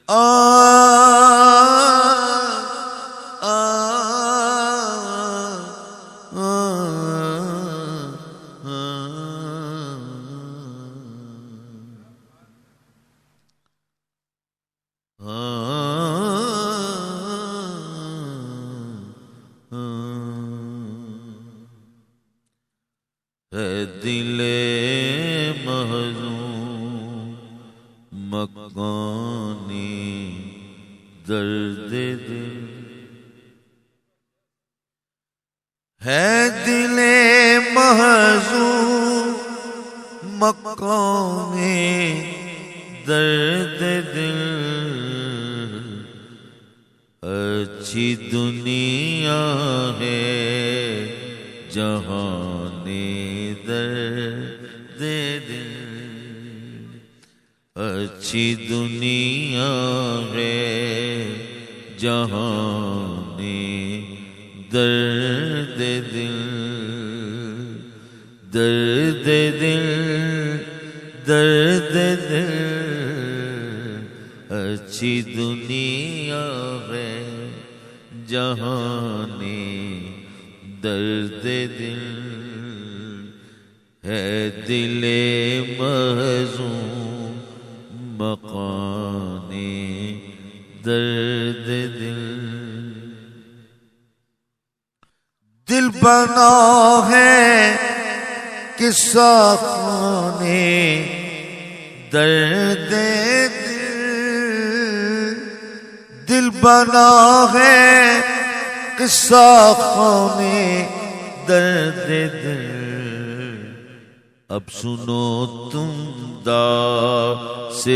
آ دل محزون مکانی درد دل ہے، دل محزون مکانی درد دل، اچھی دنیا ہے جہانی درد دل، اچھی دنیا ہے جہانی درد دل، درد دل درد دل، اچھی دنیا ہے جہانی درد دل، ہے دل محزون مکانی درد دل، دل بنا ہے قصہ خانے درد دل، دل بنا ہے قصہ خانے درد دل، اب سنو تم داستانے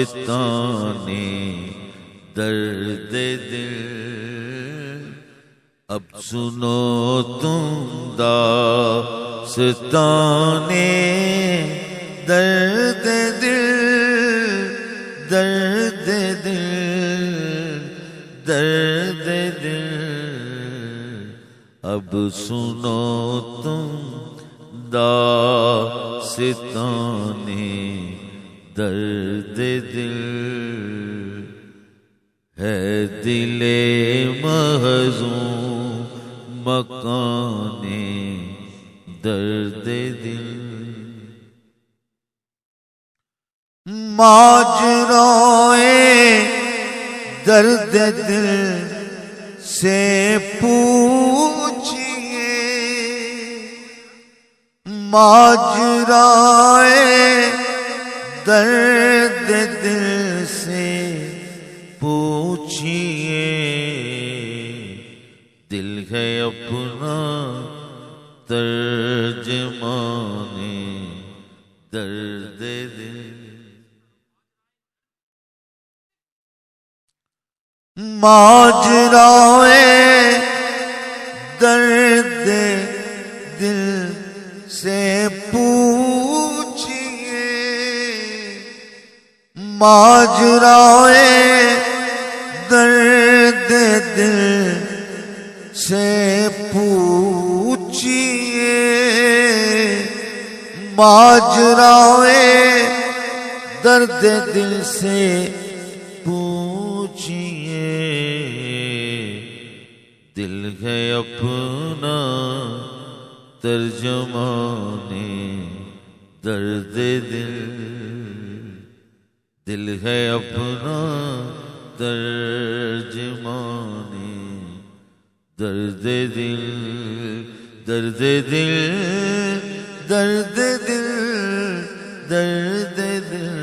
درد دل، اب سنو تم داستانے درد دل، درد دل درد دل، اب سنو تم داستانے درد دل، ہے دل محزون مکانی درد دل، ماجرائے درد دل سے پوچھئے، ماجرائے درد دل سے پوچھئے، دل ہے اپنا ترجمان درد دل، ماجرائے درد دل سے پوچھئے، ماجرائے درد دل سے پوچھئے، ماجرائے درد دل سے پوچھئے، دل ہے اپنا ترجمان درد دل، دل ہے اپنا ترجمان درد دل، درد دل درد دل درد دل،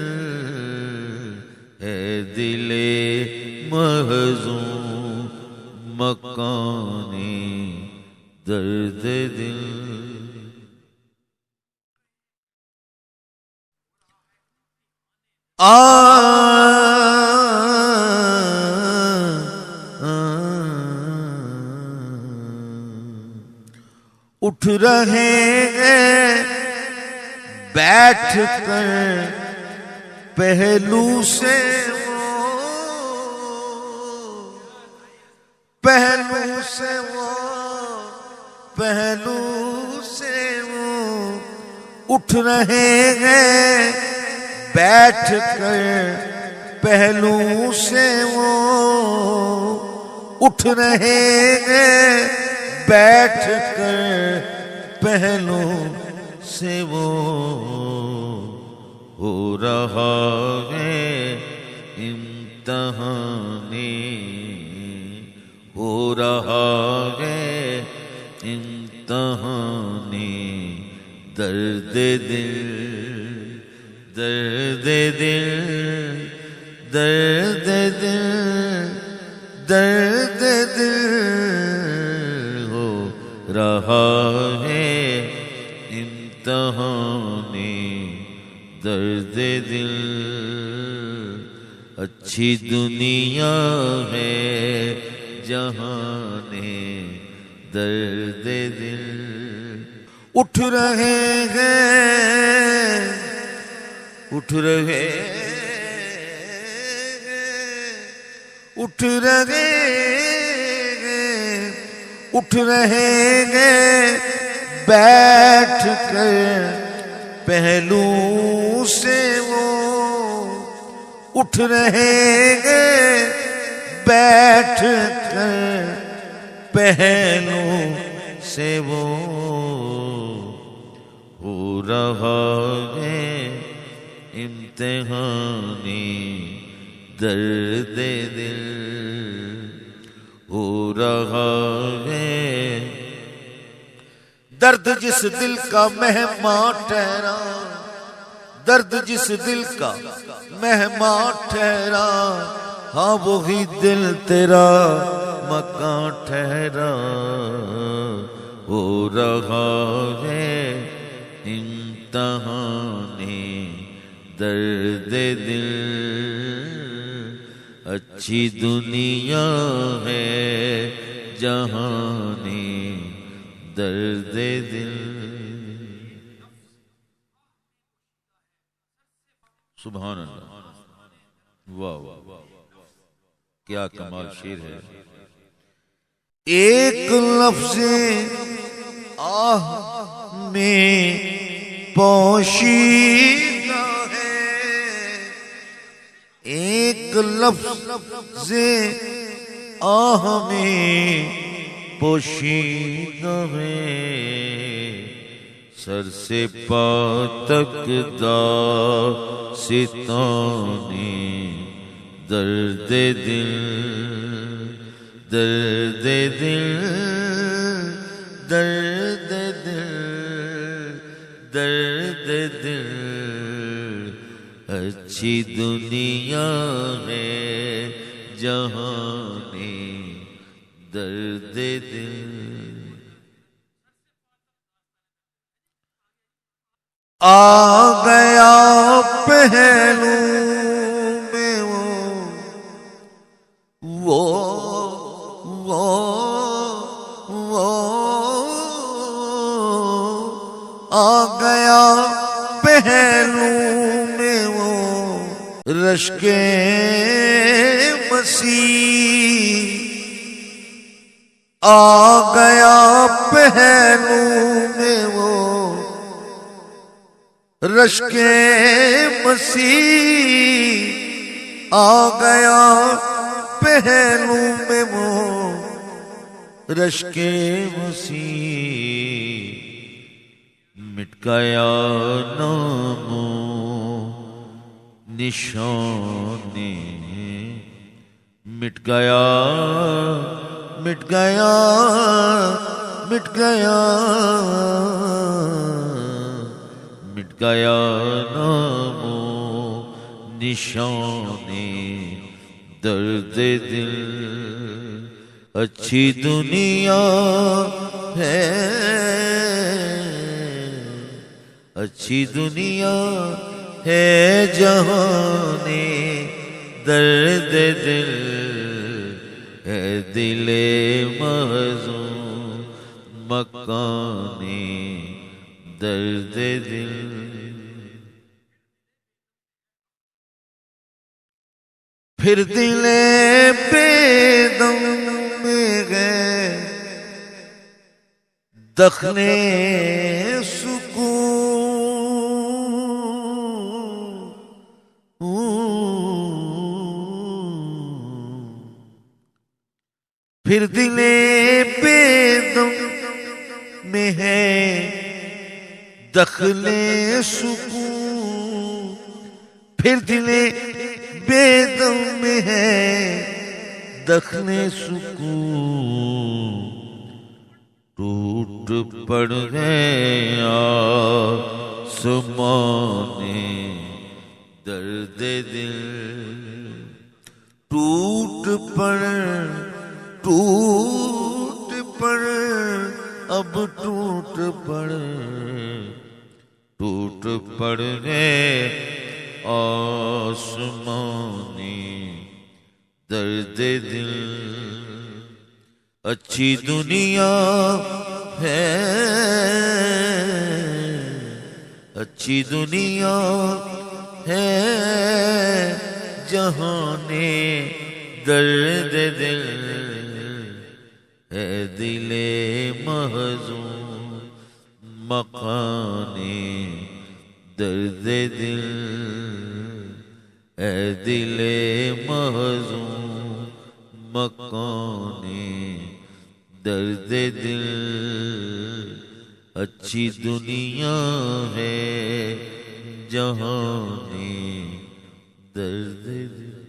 ہے دل محزون مکانی درد دل، اٹھ رہے ہیں بیٹھ کر پہلو سے وہ، پہلو سے وہ، پہلو سے وہ اٹھ رہے ہیں بیٹھ کر پہلو سے وہ اٹھ رہے ہیں، بیٹھ کر پہلو سے وہ ہو رہا ہے امتحانی، ہو رہا ہے امتحانی، درد دل، درد دل، درد دل، درد دل ہو رہا ہے امتحانی، درد دل۔ اچھی دنیا ہے جہانے درد دل، اٹھ رہے ہیں، اٹھ رہے ہیں، اٹھ رہے ہیں، اٹھ رہے ہیں، بیٹھ کر پہلو سے وہ اٹھ رہے ہیں، بیٹھ کر پہلو سے وہ ہو رہا ہے امتحانی، درد دل ہو رہا ہے۔ درد جس دل کا مہمان ٹھہرا، درد جس دل کا مہمان ٹھہرا، ہاں وہی دل تیرا مکان ٹھہرا، ہو رہا ہے امتحانی، درد دل۔ اچھی دنیا ہے جہانی، درد دل۔ سبحان اللہ، واہ واہ، کیا کمال شعر ہے۔ ایک لفظ آہ میں پوشیدہ ہے، ایک لفظ آہ میں پوشیدہ ہے، سر سے پا تک داستانی، درد دل، درد دل، درد دل، درد دل۔ اچھی دنیا ہے جہانے درد دل۔ آ گیا پہلو میں وہ آ گیا پہلو میں وہ رشک مسیح، آ گیا پہلو میں وہ رشک مسیح، آ گیا پہلو میں وہ رشک مسیح، مٹ گیا نام و نشانے، مٹ گیا، مٹ گیا، مٹ گیا، مٹ گیا نام و نشانے درد دل۔ اچھی دنیا ہے، اچھی دنیا ہے جہانے درد دل، ہے دل محزون مکانے درد دل۔ پھر دل بے دم میں گئے دخن سکون، پھر دل بے دم میں ہے دخل سکون، پھر دل بے دم میں ہے دخل سکون، ٹوٹ پڑ گئے آسمان درد دل، ٹوٹ پڑ اب ٹوٹ پڑ گئے آسمانی درد دل، اچھی دنیا ہے، اچھی دنیا ہے جہان درد دل، ہے دل محزون مکان درد دل، ہے دل محزون مکان درد دل، اچھی دنیا ہے جہان درد دل۔